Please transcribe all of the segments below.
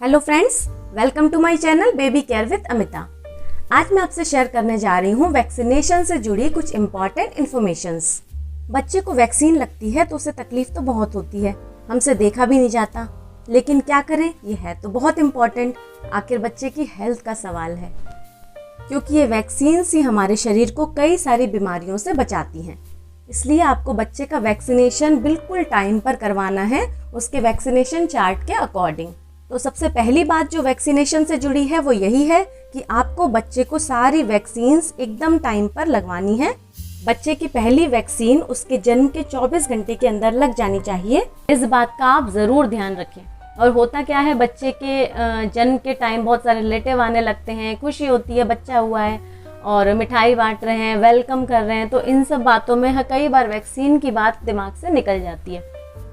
Hello friends, welcome to my channel baby care with Amita. आज मैं आपसे शेयर करने जा रही हूँ वैक्सीनेशन से जुड़ी कुछ इम्पॉर्टेंट इन्फॉर्मेशंस। बच्चे को वैक्सीन लगती है तो उसे तकलीफ तो बहुत होती है, हमसे देखा भी नहीं जाता, लेकिन क्या करें, ये है तो बहुत इम्पॉर्टेंट। आखिर बच्चे की हेल्थ का सवाल है, क्योंकि ये वैक्सीन ही हमारे शरीर को कई सारी बीमारियों से बचाती हैं। इसलिए आपको बच्चे का वैक्सीनेशन बिल्कुल टाइम पर करवाना है, उसके वैक्सीनेशन चार्ट के अकॉर्डिंग। तो सबसे पहली बात जो वैक्सीनेशन से जुड़ी है वो यही है कि आपको बच्चे को सारी वैक्सीन्स एकदम टाइम पर लगवानी है। बच्चे की पहली वैक्सीन उसके जन्म के 24 घंटे के अंदर लग जानी चाहिए। इस बात का आप ज़रूर ध्यान रखें। और होता क्या है, बच्चे के जन्म के टाइम बहुत सारे रिलेटिव आने लगते हैं, खुशी होती है बच्चा हुआ है और मिठाई बांट रहे हैं, वेलकम कर रहे हैं, तो इन सब बातों में कई बार वैक्सीन की बात दिमाग से निकल जाती है।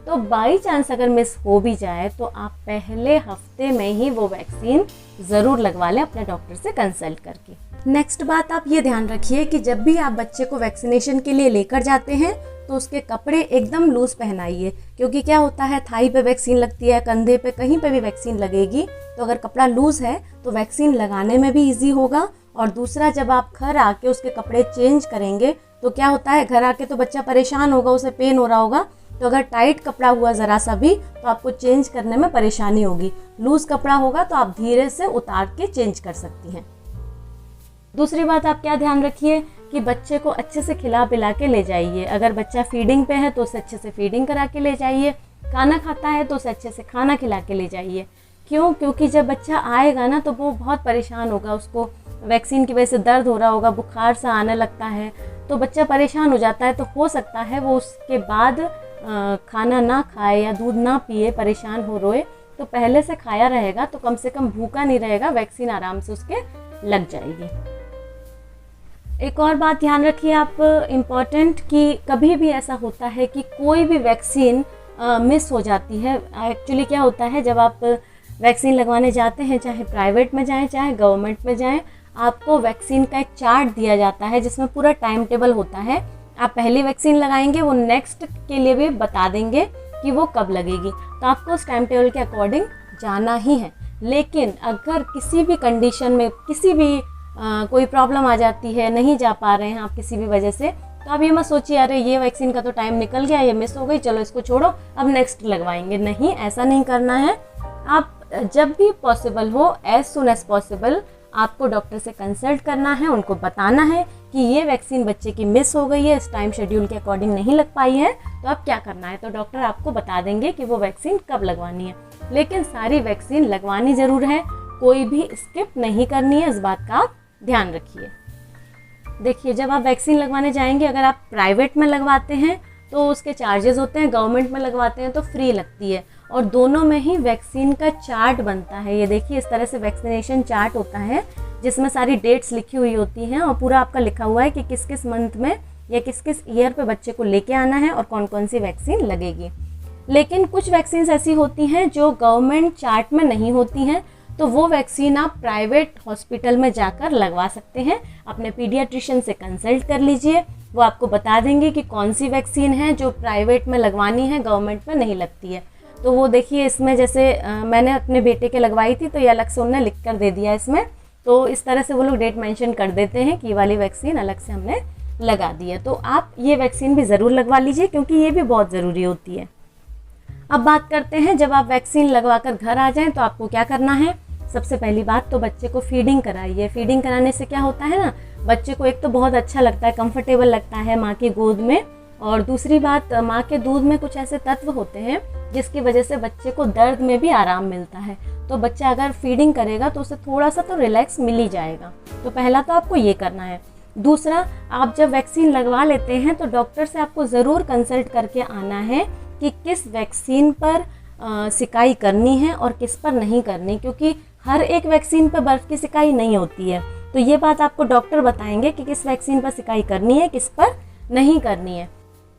तो बाई चांस अगर मिस हो भी जाए तो आप पहले हफ्ते में ही वो वैक्सीन ज़रूर लगवा लें अपने डॉक्टर से कंसल्ट करके। नेक्स्ट बात आप ये ध्यान रखिए कि जब भी आप बच्चे को वैक्सीनेशन के लिए लेकर जाते हैं तो उसके कपड़े एकदम लूज पहनाइए, क्योंकि क्या होता है, थाई पे वैक्सीन लगती है, कंधे पे कहीं पे भी वैक्सीन लगेगी, तो अगर कपड़ा लूज है तो वैक्सीन लगाने में भी ईजी होगा। और दूसरा, जब आप घर आके उसके कपड़े चेंज करेंगे तो क्या होता है, घर आके तो बच्चा परेशान होगा, उसे पेन हो रहा होगा, तो अगर टाइट कपड़ा हुआ ज़रा सा भी तो आपको चेंज करने में परेशानी होगी। लूज कपड़ा होगा तो आप धीरे से उतार के चेंज कर सकती हैं। दूसरी बात आप क्या ध्यान रखिए कि बच्चे को अच्छे से खिला पिला के ले जाइए। अगर बच्चा फीडिंग पे है तो उसे अच्छे से फीडिंग करा के ले जाइए, खाना खाता है तो उसे अच्छे से खाना खिला के ले जाइए। क्यों? क्योंकि जब बच्चा आएगा ना तो वो बहुत परेशान होगा, उसको वैक्सीन की वजह से दर्द हो रहा होगा, बुखार सा आने लगता है, तो बच्चा परेशान हो जाता है। तो हो सकता है वो उसके बाद खाना ना खाए या दूध ना पिए, परेशान हो रोए, तो पहले से खाया रहेगा तो कम से कम भूखा नहीं रहेगा, वैक्सीन आराम से उसके लग जाएगी। एक और बात ध्यान रखिए आप इम्पॉर्टेंट, कि कभी भी ऐसा होता है कि कोई भी वैक्सीन मिस हो जाती है। एक्चुअली क्या होता है, जब आप वैक्सीन लगवाने जाते हैं, चाहे प्राइवेट में जाएं चाहे गवर्नमेंट में जाएं, आपको वैक्सीन का एक चार्ट दिया जाता है जिसमें पूरा टाइम टेबल होता है। आप पहली वैक्सीन लगाएंगे, वो नेक्स्ट के लिए भी बता देंगे कि वो कब लगेगी, तो आपको उस टाइम टेबल के अकॉर्डिंग जाना ही है। लेकिन अगर किसी भी कंडीशन में किसी भी कोई प्रॉब्लम आ जाती है, नहीं जा पा रहे हैं आप किसी भी वजह से, तो आप ये मत सोचिए अरे ये वैक्सीन का तो टाइम निकल गया, ये मिस हो गई, चलो इसको छोड़ो, अब नेक्स्ट लगवाएंगे। नहीं, ऐसा नहीं करना है। आप जब भी पॉसिबल हो, एज सुन एज पॉसिबल, आपको डॉक्टर से कंसल्ट करना है, उनको बताना है कि ये वैक्सीन बच्चे की मिस हो गई है, इस टाइम शेड्यूल के अकॉर्डिंग नहीं लग पाई है, तो अब क्या करना है। तो डॉक्टर आपको बता देंगे कि वो वैक्सीन कब लगवानी है। लेकिन सारी वैक्सीन लगवानी ज़रूर है, कोई भी स्किप नहीं करनी है, इस बात का आप ध्यान रखिए। देखिए, जब आप वैक्सीन लगवाने जाएंगे, अगर आप प्राइवेट में लगवाते हैं तो उसके चार्जेस होते हैं, गवर्नमेंट में लगवाते हैं तो फ्री लगती है, और दोनों में ही वैक्सीन का चार्ट बनता है। ये देखिए, इस तरह से वैक्सीनेशन चार्ट होता है जिसमें सारी डेट्स लिखी हुई होती हैं और पूरा आपका लिखा हुआ है कि किस किस मंथ में या किस किस ईयर पे बच्चे को लेके आना है और कौन कौन सी वैक्सीन लगेगी। लेकिन कुछ वैक्सीन ऐसी होती हैं जो गवर्नमेंट चार्ट में नहीं होती हैं, तो वो वैक्सीन आप प्राइवेट हॉस्पिटल में जाकर लगवा सकते हैं। अपने पीडियाट्रिशियन से कंसल्ट कर लीजिए, वो आपको बता देंगे कि कौन सी वैक्सीन है जो प्राइवेट में लगवानी है, गवर्नमेंट में नहीं लगती है। तो वो देखिए, इसमें जैसे मैंने अपने बेटे के लगवाई थी तो ये अलग से उन्होंने लिख कर दे दिया इसमें, तो इस तरह से वो लोग डेट मेंशन कर देते हैं कि ये वाली वैक्सीन अलग से हमने लगा दी है। तो आप ये वैक्सीन भी ज़रूर लगवा लीजिए, क्योंकि ये भी बहुत ज़रूरी होती है। अब बात करते हैं, जब आप वैक्सीन लगवा कर घर आ जाएँ तो आपको क्या करना है। सबसे पहली बात तो बच्चे को फीडिंग कराइए। फीडिंग कराने से क्या होता है ना, बच्चे को एक तो बहुत अच्छा लगता है, कंफर्टेबल लगता है माँ की गोद में, और दूसरी बात, माँ के दूध में कुछ ऐसे तत्व होते हैं जिसकी वजह से बच्चे को दर्द में भी आराम मिलता है। तो बच्चा अगर फीडिंग करेगा तो उसे थोड़ा सा तो रिलैक्स मिल ही जाएगा। तो पहला तो आपको ये करना है। दूसरा, आप जब वैक्सीन लगवा लेते हैं तो डॉक्टर से आपको ज़रूर कंसल्ट करके आना है कि किस वैक्सीन पर सिकाई करनी है और किस पर नहीं करनी, क्योंकि हर एक वैक्सीन पर बर्फ़ की सिकाई नहीं होती है। तो ये बात आपको डॉक्टर बताएंगे कि किस वैक्सीन पर सिकाई करनी है, किस पर नहीं करनी है।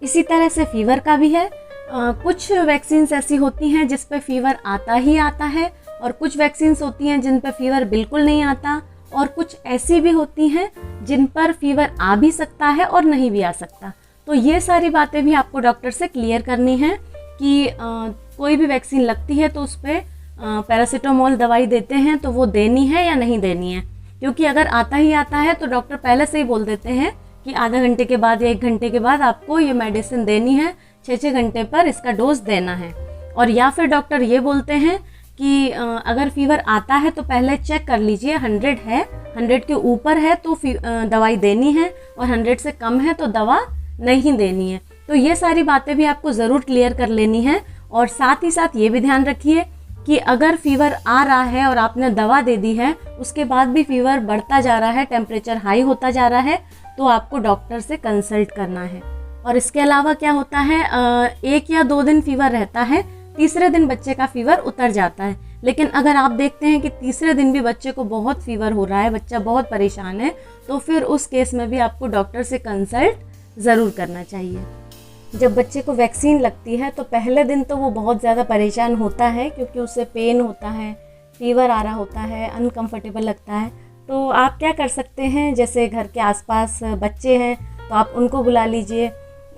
इसी तरह से फीवर का भी है। कुछ वैक्सीन्स ऐसी होती हैं जिस पे फीवर आता ही आता है, और कुछ वैक्सीन्स होती हैं जिन पे फीवर बिल्कुल नहीं आता, और कुछ ऐसी भी होती हैं जिन पर फीवर आ भी सकता है और नहीं भी आ सकता। तो ये सारी बातें भी आपको डॉक्टर से क्लियर करनी है कि कोई भी वैक्सीन लगती है तो उस पर पैरासीटामोल दवाई देते हैं तो वो देनी है या नहीं देनी है, क्योंकि अगर आता ही आता है तो डॉक्टर पहले से ही बोल देते हैं कि आधा घंटे के बाद या 1 घंटे के बाद आपको ये मेडिसिन देनी है, 6-6 घंटे पर इसका डोज देना है। और या फिर डॉक्टर ये बोलते हैं कि अगर फीवर आता है तो पहले चेक कर लीजिए 100 है, 100 के ऊपर है तो दवाई देनी है और 100 से कम है तो दवा नहीं देनी है। तो ये सारी बातें भी आपको ज़रूर क्लियर कर लेनी है। और साथ ही साथ ये भी ध्यान रखिए कि अगर फीवर आ रहा है और आपने दवा दे दी है, उसके बाद भी फीवर बढ़ता जा रहा है, टेम्परेचर हाई होता जा रहा है, तो आपको डॉक्टर से कंसल्ट करना है। और इसके अलावा क्या होता है, 1 या 2 दिन फीवर रहता है, तीसरे दिन बच्चे का फीवर उतर जाता है। लेकिन अगर आप देखते हैं कि तीसरे दिन भी बच्चे को बहुत फीवर हो रहा है, बच्चा बहुत परेशान है, तो फिर उस केस में भी आपको डॉक्टर से कंसल्ट ज़रूर करना चाहिए। जब बच्चे को वैक्सीन लगती है तो पहले दिन तो वो बहुत ज़्यादा परेशान होता है, क्योंकि उसे पेन होता है, फीवर आ रहा होता है, अनकंफर्टेबल लगता है। तो आप क्या कर सकते हैं, जैसे घर के आसपास बच्चे हैं तो आप उनको बुला लीजिए,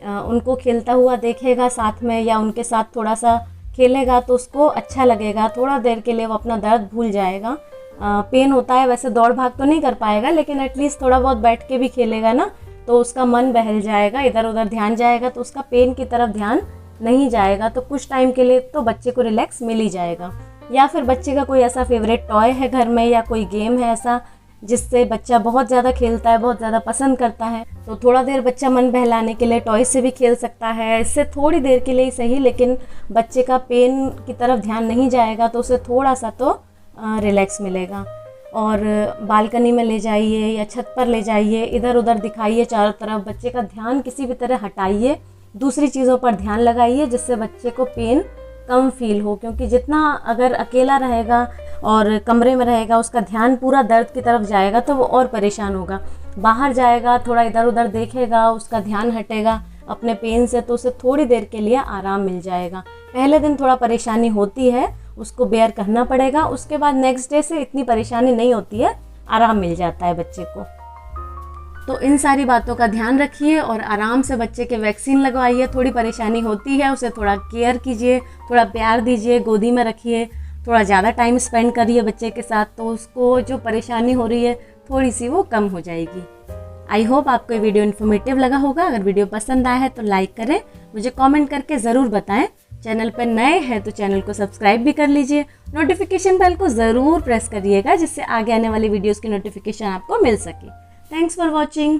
उनको खेलता हुआ देखेगा साथ में, या उनके साथ थोड़ा सा खेलेगा तो उसको अच्छा लगेगा, थोड़ा देर के लिए वो अपना दर्द भूल जाएगा। पेन होता है, वैसे दौड़ भाग तो नहीं कर पाएगा, लेकिन एटलीस्ट थोड़ा बहुत बैठ के भी खेलेगा ना, तो उसका मन बहल जाएगा, इधर उधर ध्यान जाएगा, तो उसका पेन की तरफ ध्यान नहीं जाएगा। तो कुछ टाइम के लिए तो बच्चे को रिलैक्स मिल ही जाएगा। या फिर बच्चे का कोई ऐसा फेवरेट टॉय है घर में, या कोई गेम है ऐसा जिससे बच्चा बहुत ज़्यादा खेलता है, बहुत ज़्यादा पसंद करता है, तो थोड़ा देर बच्चा मन बहलाने के लिए टॉय से भी खेल सकता है। इससे थोड़ी देर के लिए ही सही, लेकिन बच्चे का पेन की तरफ ध्यान नहीं जाएगा, तो उसे थोड़ा सा तो रिलैक्स मिलेगा। और बालकनी में ले जाइए या छत पर ले जाइए, इधर उधर दिखाइए चारों तरफ, बच्चे का ध्यान किसी भी तरह हटाइए, दूसरी चीज़ों पर ध्यान लगाइए, जिससे बच्चे को पेन कम फील हो। क्योंकि जितना अगर अकेला रहेगा और कमरे में रहेगा, उसका ध्यान पूरा दर्द की तरफ जाएगा तो वो और परेशान होगा। बाहर जाएगा, थोड़ा इधर उधर देखेगा, उसका ध्यान हटेगा अपने पेन से, तो उसे थोड़ी देर के लिए आराम मिल जाएगा। पहले दिन थोड़ा परेशानी होती है, उसको बेयर करना पड़ेगा, उसके बाद नेक्स्ट डे से इतनी परेशानी नहीं होती है, आराम मिल जाता है बच्चे को। तो इन सारी बातों का ध्यान रखिए और आराम से बच्चे के वैक्सीन लगवाइए। थोड़ी परेशानी होती है, उसे थोड़ा केयर कीजिए, थोड़ा प्यार दीजिए, गोदी में रखिए, थोड़ा ज़्यादा टाइम स्पेंड करिए बच्चे के साथ, तो उसको जो परेशानी हो रही है थोड़ी सी वो कम हो जाएगी। आई होप आपको ये वीडियो इन्फॉर्मेटिव लगा होगा। अगर वीडियो पसंद आया है तो लाइक करें, मुझे कमेंट करके ज़रूर बताएं। चैनल पर नए हैं तो चैनल को सब्सक्राइब भी कर लीजिए, नोटिफिकेशन बेल को ज़रूर प्रेस करिएगा, जिससे आगे आने वाली वीडियोस की नोटिफिकेशन आपको मिल सके। Thanks for watching.